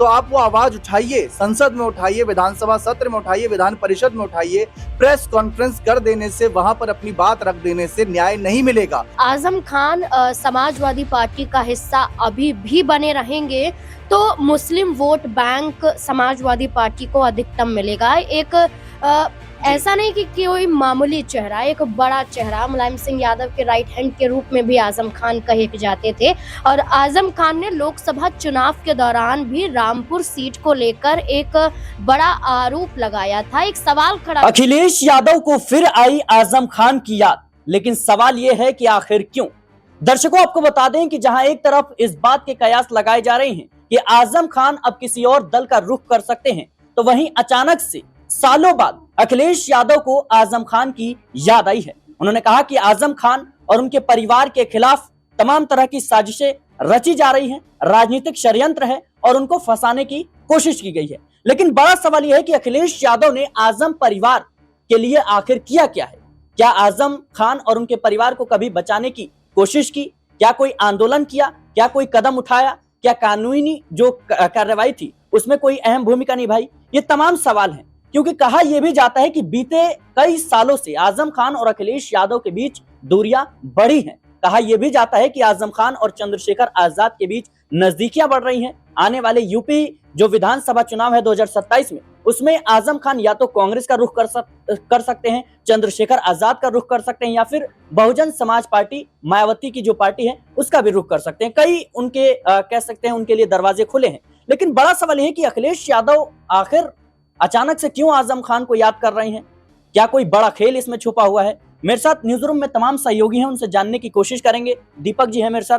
तो आप वो आवाज उठाइए, संसद में उठाइए, विधानसभा सत्र में उठाइए, विधान परिषद में उठाइए। प्रेस कॉन्फ्रेंस कर देने से, वहां पर अपनी बात रख देने से न्याय नहीं मिलेगा। आजम खान समाजवादी पार्टी का हिस्सा अभी भी बने रहेंगे तो मुस्लिम वोट बैंक समाजवादी पार्टी को अधिकतम मिलेगा। एक ऐसा नहीं कि कोई मामूली चेहरा, एक बड़ा चेहरा, मुलायम सिंह यादव के राइट हैंड के रूप में भी आजम खान कहे जाते थे। और आजम खान ने लोकसभा चुनाव के दौरान भी रामपुर सीट को लेकर एक बड़ा आरोप लगाया था, एक सवाल खड़ा। अखिलेश यादव को फिर आई आजम खान की याद, लेकिन सवाल यह है कि आखिर क्यों। दर्शकों, आपको बता दें कि जहां एक तरफ इस बात के कयास लगाए जा रहे हैं कि आजम खान अब किसी और दल का रुख कर सकते हैं, तो वहीं अचानक से सालों बाद अखिलेश यादव को आजम खान की याद आई है। उन्होंने कहा कि आजम खान और उनके परिवार के खिलाफ तमाम तरह की साजिशें रची जा रही हैं, राजनीतिक षड्यंत्र है और उनको फंसाने की कोशिश की गई है। लेकिन बड़ा सवाल यह है कि अखिलेश यादव ने आजम परिवार के लिए आखिर किया क्या है। क्या आजम खान और उनके परिवार को कभी बचाने की कोशिश की? क्या कोई आंदोलन किया? क्या कोई कदम उठाया? क्या कानूनी जो कार्रवाई थी उसमें कोई अहम भूमिका निभाई? ये तमाम सवाल हैं, क्योंकि कहा यह भी जाता है कि बीते कई सालों से आजम खान और अखिलेश यादव के बीच दूरियां बढ़ी हैं। कहा यह भी जाता है कि आजम खान और चंद्रशेखर आजाद के बीच नजदीकियां बढ़ रही हैं। आने वाले यूपी जो विधानसभा चुनाव है 2027 में, उसमें आजम खान या तो कांग्रेस का रुख कर सकते हैं, चंद्रशेखर आजाद का रुख कर सकते हैं, या फिर बहुजन समाज पार्टी मायावती की जो पार्टी है उसका भी रुख कर सकते हैं। कई उनके कह सकते हैं उनके लिए दरवाजे खुले हैं। लेकिन बड़ा सवाल यह है कि अखिलेश यादव आखिर अचानक से क्यों आजम खान को याद कर रहे हैं? क्या कोई बड़ा खेल इसमें छुपा हुआ है? मेरे साथ न्यूज रूम में तमाम सहयोगी हैं, उनसे जानने की कोशिश करेंगे। दीपक जी हैं मेरे साथ।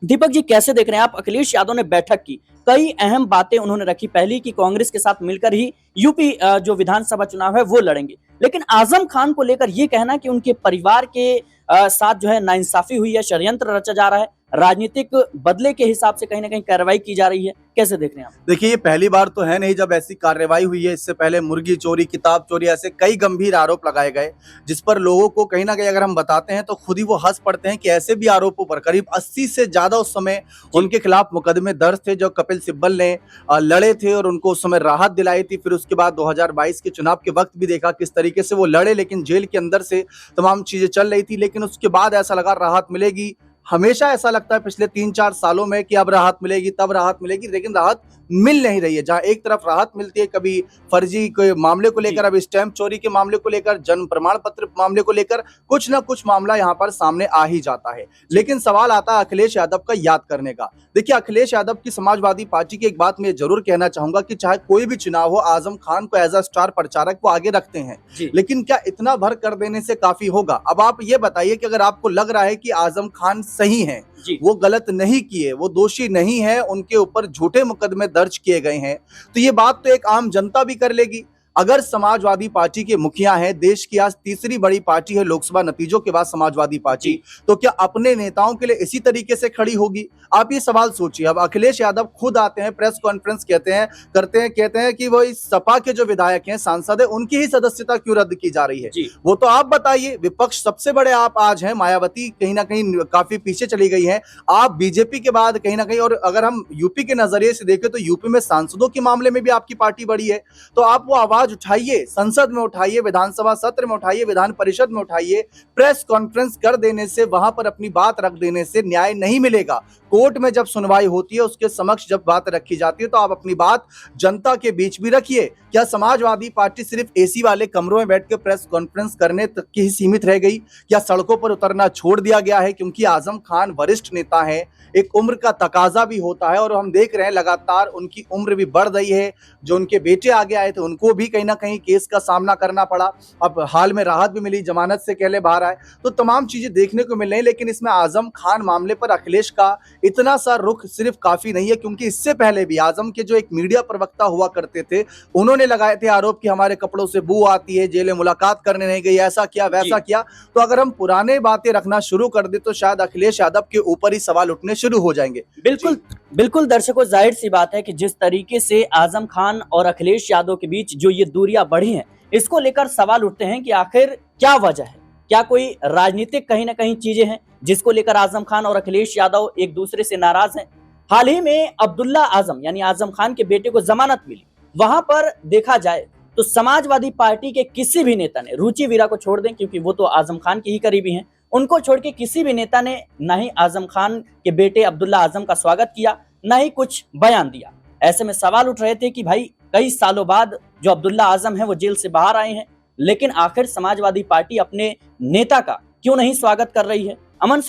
दीपक जी, कैसे देख रहे हैं आप? अखिलेश यादव ने बैठक की, कई अहम बातें उन्होंने रखी। पहली कि कांग्रेस के साथ मिलकर ही यूपी जो विधानसभा चुनाव है वो लड़ेंगे, लेकिन आजम खान को लेकर ये कहना कि उनके परिवार के साथ जो है नाइंसाफी हुई है, षड्यंत्र रचा जा रहा है, राजनीतिक बदले के हिसाब से कहीं ना कहीं कार्रवाई की जा रही है, कैसे देख रहे हैं आप? देखिए, ये पहली बार तो है नहीं जब ऐसी कार्रवाई हुई है। इससे पहले मुर्गी चोरी, किताब चोरी, ऐसे कई गंभीर आरोप लगाए गए, जिस पर लोगों को कहीं ना कहीं अगर हम बताते हैं तो खुद ही वो हंस पड़ते हैं कि ऐसे भी आरोपों पर करीब 80 से ज्यादा उस समय उनके खिलाफ मुकदमे दर्ज थे, जो कपिल सिब्बल ने लड़े थे और उनको उस समय राहत दिलाई थी। फिर उसके बाद 2022 के चुनाव के वक्त भी देखा किस तरीके से वो लड़े, लेकिन जेल के अंदर से तमाम चीजें चल रही थी। लेकिन उसके बाद ऐसा लगा राहत मिलेगी। हमेशा ऐसा लगता है पिछले 3-4 सालों में कि अब राहत मिलेगी, तब राहत मिलेगी, लेकिन राहत मिल नहीं रही है। जहां एक तरफ राहत मिलती है कभी फर्जी के मामले को लेकर, अब स्टैंप चोरी के मामले को लेकर, जन्म प्रमाण पत्र मामले को लेकर, कुछ ना कुछ मामला यहां पर सामने आ ही जाता है। लेकिन सवाल आता है अखिलेश यादव का याद करने का। देखिए, अखिलेश यादव की समाजवादी पार्टी की एक बात मैं जरूर कहना चाहूंगा कि चाहे कोई भी चुनाव हो, आजम खान को एज अ स्टार प्रचारक वो आगे रखते हैं, लेकिन क्या इतना भर कर देने से काफी होगा? अब आप ये बताइए कि अगर आपको लग रहा है कि आजम खान सही है, वो गलत नहीं किए, वो दोषी नहीं है, उनके ऊपर झूठे मुकदमे दर्ज किए गए हैं, तो ये बात तो एक आम जनता भी कर लेगी। अगर समाजवादी पार्टी के मुखिया हैं, देश की आज तीसरी बड़ी पार्टी है लोकसभा नतीजों के बाद समाजवादी पार्टी, तो क्या अपने नेताओं के लिए इसी तरीके से खड़ी होगी? आप ये सवाल सोचिए। अब अखिलेश यादव खुद आते हैं, प्रेस कॉन्फ्रेंस कहते हैं कि वो इस सपा के जो विधायक हैं, सांसद है, उनकी ही सदस्यता क्यों रद्द की जा रही है? वो तो आप बताइए। विपक्ष सबसे बड़े आप आज हैं, मायावती कहीं ना कहीं काफी पीछे चली गई है, आप बीजेपी के बाद कहीं ना कहीं। और अगर हम यूपी के नजरिए से देखें तो यूपी में सांसदों के मामले में भी आपकी पार्टी बड़ी है। तो आप वो आवाज उठाइए, संसद में उठाइए, विधानसभा सत्र में उठाइए, विधान परिषद में उठाइए। प्रेस कॉन्फ्रेंस कर देने से, वहां पर अपनी बात रख देने से न्याय नहीं मिलेगा। कोर्ट में जब सुनवाई होती है, उसके समक्ष जब बात रखी जाती है, तो आप अपनी बात जनता के बीच भी रखिए। क्या समाजवादी पार्टी सिर्फ एसी वाले कमरों में बैठ के प्रेस कॉन्फ्रेंस करने तक ही सीमित रह गई? क्या सड़कों पर उतरना छोड़ दिया गया है? क्योंकि आजम खान वरिष्ठ नेता है, एक उम्र का तकाजा भी होता है, और हम देख रहे हैं लगातार उनकी उम्र भी बढ़ रही है। जो उनके बेटे आगे आए थे उनको भी कहीं ना कहीं केस का सामना करना पड़ा। अब हाल में राहत भी मिली, जमानत से कहले बाहर आए, तो तमाम चीजें देखने को मिल रही है। लेकिन इसमें आजम खान मामले पर अखिलेश का इतना सा रुख सिर्फ काफी नहीं है, क्योंकि इससे पहले भी आजम के जो एक मीडिया प्रवक्ता हुआ करते थे, उन्होंने लगाए थे आरोप कि हमारे कपड़ों से बू आती है, जेल में मुलाकात करने नहीं गई, ऐसा किया वैसा किया। तो अगर हम पुराने बातें रखना शुरू कर दे तो शायद अखिलेश यादव के ऊपर ही सवाल उठने शुरू हो जाएंगे। बिल्कुल बिल्कुल दर्शकों, जाहिर सी बात है कि जिस तरीके से आजम खान और अखिलेश यादव के बीच जो ये दूरियां बढ़ी हैं, इसको लेकर सवाल उठते हैं कि आखिर क्या वजह है? क्या कोई राजनीतिक कहीं ना कहीं चीजें हैं जिसको लेकर आजम खान और अखिलेश यादव एक दूसरे से नाराज हैं? हाल ही में अब्दुल्ला आजम यानी आजम खान के बेटे को जमानत मिली। वहां पर देखा जाए तो समाजवादी पार्टी के किसी भी नेता ने, रुचि वीरा को छोड़ दें क्योंकि वो तो आजम खान के ही करीबी हैं, उनको छोड़ के किसी भी नेता ने ना ही आजम खान के बेटे अब्दुल्ला आजम का स्वागत किया, ना ही कुछ बयान दिया। ऐसे में सवाल उठ रहे थे कि भाई कई सालों बाद जो अब्दुल्ला आजम है वो जेल से बाहर आए हैं, लेकिन आखिर समाजवादी पार्टी अपने नेता का क्यों नहीं स्वागत कर रही है। अमन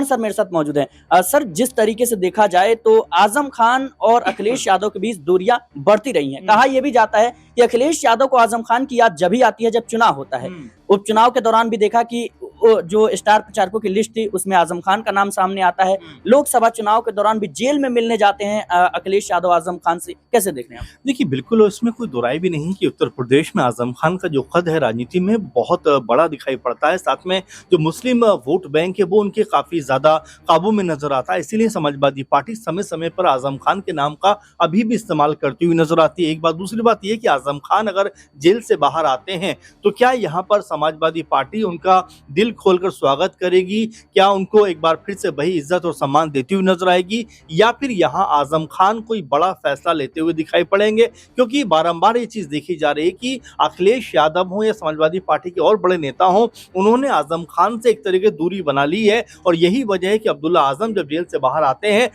सर मेरे साथ मौजूद हैं। सर, जिस तरीके से देखा जाए तो आजम खान और अखिलेश यादव के बीच दूरियां बढ़ती रही हैं। कहा यह भी जाता है कि अखिलेश यादव को आजम खान की याद जब ही आती है जब चुनाव होता है। उपचुनाव के दौरान भी देखा कि जो स्टार प्रचारकों की लिस्ट थी उसमें आजम खान का नाम सामने आता है। लोकसभा चुनाव के दौरान भी जेल में मिलने जाते हैं अखिलेश यादव आजम खान से। कैसे देख रहे हैं आप? देखिए, बिल्कुल इसमें कोई दोराई भी नहीं कि उत्तर प्रदेश में आजम खान का जो कद है राजनीति में बहुत बड़ा दिखाई पड़ता है। साथ में जो मुस्लिम वोट बैंक है वो उनके काफी ज्यादा काबू में नजर आता है। इसीलिए समाजवादी पार्टी समय समय पर आजम खान के नाम का अभी भी इस्तेमाल करती हुई नजर आती है। एक बात। दूसरी बात यह कि आजम खान अगर जेल से बाहर आते हैं तो क्या यहाँ पर समाजवादी पार्टी उनका दिल खोलकर स्वागत करेगी? क्या उनको एक बार फिर से वही इज्जत और सम्मान देती हुई नजर आएगी, या फिर यहाँ आजम खान कोई बड़ा फैसला लेते हुए दिखाई पड़ेंगे? क्योंकि बारंबार ये चीज देखी जा रही है कि अखिलेश यादव हो या समाजवादी पार्टी के और बड़े नेता हो, उन्होंने आजम खान से एक तरीके दूरी बना ली है। और यही वजह है कि अब्दुल्ला आजम जब जेल से बाहर आते हैं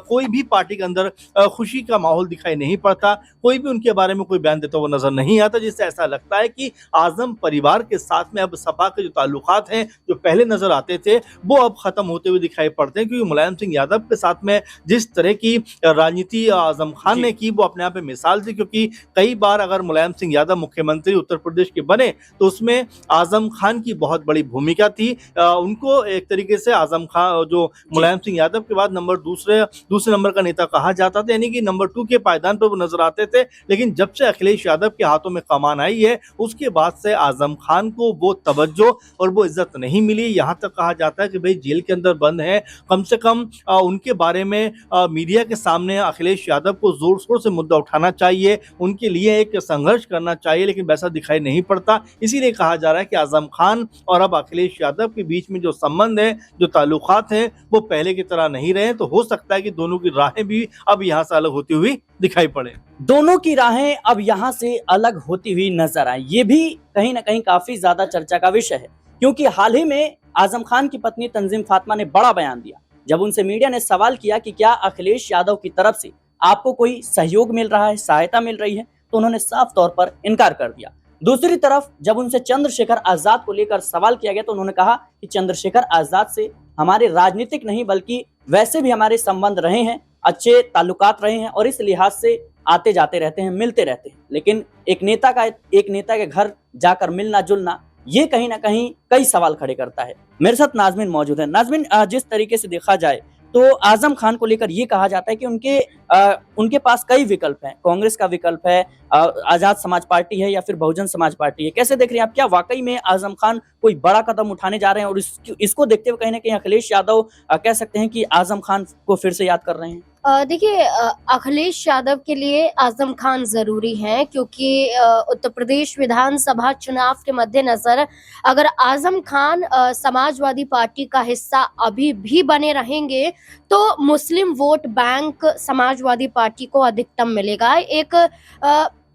कोई भी पार्टी के अंदर खुशी का माहौल दिखाई नहीं पड़ता, कोई भी उनके बारे में कोई बयान देता हुआ नजर नहीं आता, जिससे ऐसा लगता है कि आजम परिवार के साथ में अब सपा के जो ताल्लुकात हैं जो पहले नजर आते थे वो अब खत्म होते हुए दिखाई पड़ते हैं। क्योंकि मुलायम सिंह यादव के साथ में जिस तरह की राजनीति आजम खान ने की वो अपने आप में मिसाल थी। क्योंकि कई बार अगर मुलायम सिंह यादव मुख्यमंत्री उत्तर प्रदेश के बने तो उसमें आजम खान की बहुत बड़ी भूमिका थी। उनको एक तरीके से आजम खान जो मुलायम सिंह यादव के बाद दूसरे नंबर का नेता कहा जाता था, यानी कि नंबर 2 के पायदान पर वो नजर आते थे। लेकिन जब से अखिलेश यादव के हाथों में कमान आई है उसके बाद से आजम खान को वो तवज्जो और वो इज्जत नहीं मिली। यहाँ तक कहा जाता है कि भाई जेल के अंदर बंद है, कम से कम उनके बारे में मीडिया के सामने अखिलेश यादव को जोर शोर से मुद्दा उठाना चाहिए, उनके लिए एक संघर्ष करना चाहिए, लेकिन वैसा दिखाई नहीं पड़ता। इसीलिए कहा जा रहा है कि आजम खान और अब अखिलेश यादव के बीच में जो संबंध है, जो ताल्लुकात हैं, वो पहले की तरह नहीं रहे। तो हो सकता है कि दोनों की राहें भी अब यहाँ से अलग होती हुई दिखाई पड़े। दोनों की राहें अब यहाँ से अलग होती हुई नजर आए, ये भी कहीं ना कहीं काफी ज्यादा चर्चा का विषय है। क्योंकि हाल ही में आजम खान की पत्नी तंजीम फातिमा ने बड़ा बयान दिया। जब उनसे मीडिया ने सवाल किया कि क्या अखिलेश यादव की तरफ से आपको कोई सहयोग मिल रहा है, सहायता मिल रही है, तो उन्होंने साफ तौर पर इनकार कर दिया। दूसरी तरफ जब उनसे चंद्रशेखर आजाद को लेकर सवाल किया गया तो उन्होंने कहा कि चंद्रशेखर आजाद से हमारे राजनीतिक नहीं बल्कि वैसे भी हमारे संबंध रहे हैं, अच्छे ताल्लुकात रहे हैं और इस लिहाज से आते जाते रहते हैं, मिलते रहते हैं। लेकिन एक नेता के घर जाकर मिलना जुलना ये कहीं ना कहीं कई सवाल खड़े करता है। मेरे साथ नाजमीन मौजूद है। नाजमीन, जिस तरीके से देखा जाए तो आजम खान को लेकर ये कहा जाता है कि उनके पास कई विकल्प हैं। कांग्रेस का विकल्प है, आजाद समाज पार्टी है या फिर बहुजन समाज पार्टी है। कैसे देख रहे हैं आप? क्या वाकई में आजम खान कोई बड़ा कदम उठाने जा रहे हैं और इसको देखते हुए कहीं ना कहीं अखिलेश यादव कह सकते हैं कि आजम खान को फिर से याद कर रहे हैं? देखिए, अखिलेश यादव के लिए आजम खान जरूरी हैं क्योंकि उत्तर प्रदेश विधानसभा चुनाव के मद्देनजर अगर आजम खान समाजवादी पार्टी का हिस्सा अभी भी बने रहेंगे तो मुस्लिम वोट बैंक समाजवादी पार्टी को अधिकतम मिलेगा। एक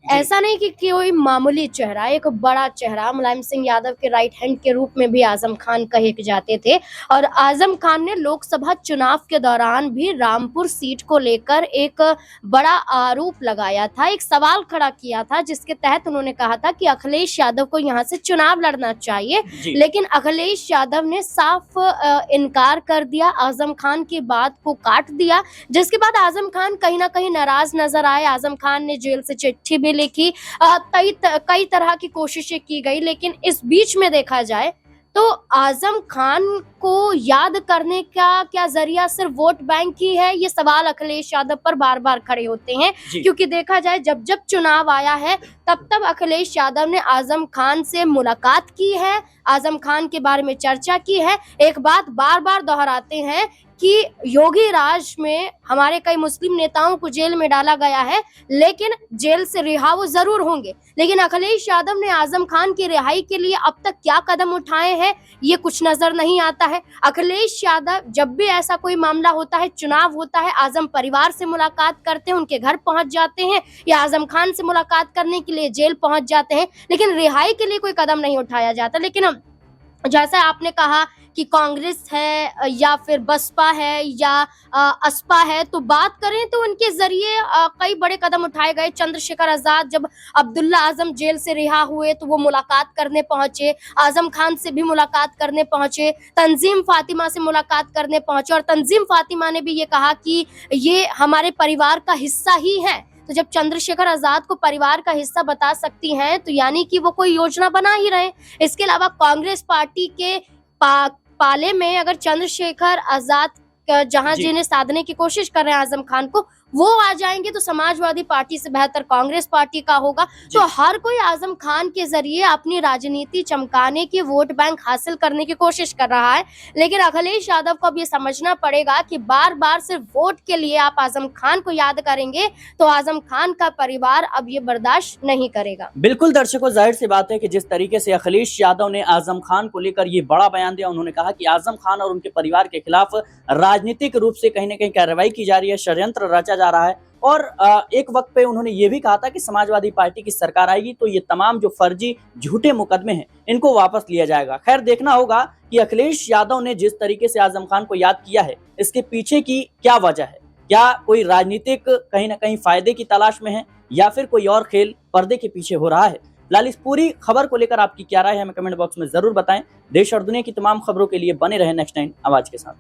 ऐसा नहीं कि कोई मामूली चेहरा, एक बड़ा चेहरा, मुलायम सिंह यादव के राइट हैंड के रूप में भी आजम खान कहे जाते थे। और आजम खान ने लोकसभा चुनाव के दौरान भी रामपुर सीट को लेकर एक बड़ा आरोप लगाया था, एक सवाल खड़ा किया था, जिसके तहत उन्होंने कहा था कि अखिलेश यादव को यहाँ से चुनाव लड़ना चाहिए। लेकिन अखिलेश यादव ने साफ इनकार कर दिया, आजम खान की बात को काट दिया, जिसके बाद आजम खान कहीं ना कहीं नाराज नजर आए। आजम खान ने जेल से चिट्ठी भी लिखी, कई तरह की कोशिशें की गई। लेकिन इस बीच में देखा जाए तो आजम खान को याद करने का क्या जरिया सिर्फ वोट बैंक ही है, ये सवाल अखिलेश यादव पर बार बार खड़े होते हैं। क्योंकि देखा जाए जब जब चुनाव आया है तब अखिलेश यादव ने आजम खान से मुलाकात की है, आजम खान के बारे में चर्चा की है। एक बात बार बार दोहराते हैं कि योगी राज में हमारे कई मुस्लिम नेताओं को जेल में डाला गया है, लेकिन जेल से रिहा वो जरूर होंगे। लेकिन अखिलेश यादव ने आजम खान की रिहाई के लिए अब तक क्या कदम उठाए हैं, ये कुछ नजर नहीं आता है। अखिलेश यादव जब भी ऐसा कोई मामला होता है, चुनाव होता है, आजम परिवार से मुलाकात करते हैं, उनके घर पहुंच जाते हैं, या आजम खान से मुलाकात करने के लिए जेल पहुंच जाते हैं, लेकिन रिहाई के लिए कोई कदम नहीं उठाया जाता। लेकिन जैसा आपने कहा कि कांग्रेस है या फिर बसपा है या असपा है, तो बात करें तो उनके जरिए कई बड़े कदम उठाए गए। चंद्रशेखर आजाद जब अब्दुल्ला आजम जेल से रिहा हुए तो वो मुलाकात करने पहुंचे, आजम खान से भी मुलाकात करने पहुंचे, तंजीम फातिमा से मुलाकात करने पहुंचे, और तंजीम फातिमा ने भी ये कहा कि ये हमारे परिवार का हिस्सा ही है। तो जब चंद्रशेखर आजाद को परिवार का हिस्सा बता सकती हैं, तो यानी कि वो कोई योजना बना ही रहे। इसके अलावा कांग्रेस पार्टी के पाले में अगर चंद्रशेखर आजाद जहां जिन्हें साधने की कोशिश कर रहे हैं आजम खान को, वो आ जाएंगे तो समाजवादी पार्टी से बेहतर कांग्रेस पार्टी का होगा। तो हर कोई आजम खान के जरिए अपनी राजनीति चमकाने की, वोट बैंक हासिल करने की कोशिश कर रहा है। लेकिन अखिलेश यादव को अब ये समझना पड़ेगा कि बार बार सिर्फ वोट के लिए आप आजम खान को याद करेंगे तो आजम खान का परिवार अब ये बर्दाश्त नहीं करेगा। बिल्कुल दर्शकों, जाहिर सी बात है कि जिस तरीके से अखिलेश यादव ने आजम खान को लेकर ये बड़ा बयान दिया, उन्होंने कहा कि आजम खान और उनके परिवार के खिलाफ राजनीतिक रूप से कहीं ना कहीं कार्रवाई की जा रही है, षड्यंत्र रचा जा रहा है। और एक वक्त पे उन्होंने ये भी कहा था कि समाजवादी पार्टी की सरकार आएगी तो ये तमाम जो फर्जी झूठे मुकदमे हैं इनको वापस लिया जाएगा। खैर, देखना होगा कि अखिलेश यादव ने जिस तरीके से आजम खान को याद किया है, इसके पीछे की क्या वजह है। क्या कोई राजनीतिक कहीं ना कहीं फायदे की तलाश में है या फिर कोई और खेल पर्दे के पीछे हो रहा है। फिलहाल इस पूरी खबर को लेकर आपकी क्या राय है, हमें कमेंट बॉक्स में जरूर बताएं। देश और दुनिया की तमाम खबरों के लिए बने रहे नेक्स्ट 9 आवाज के साथ।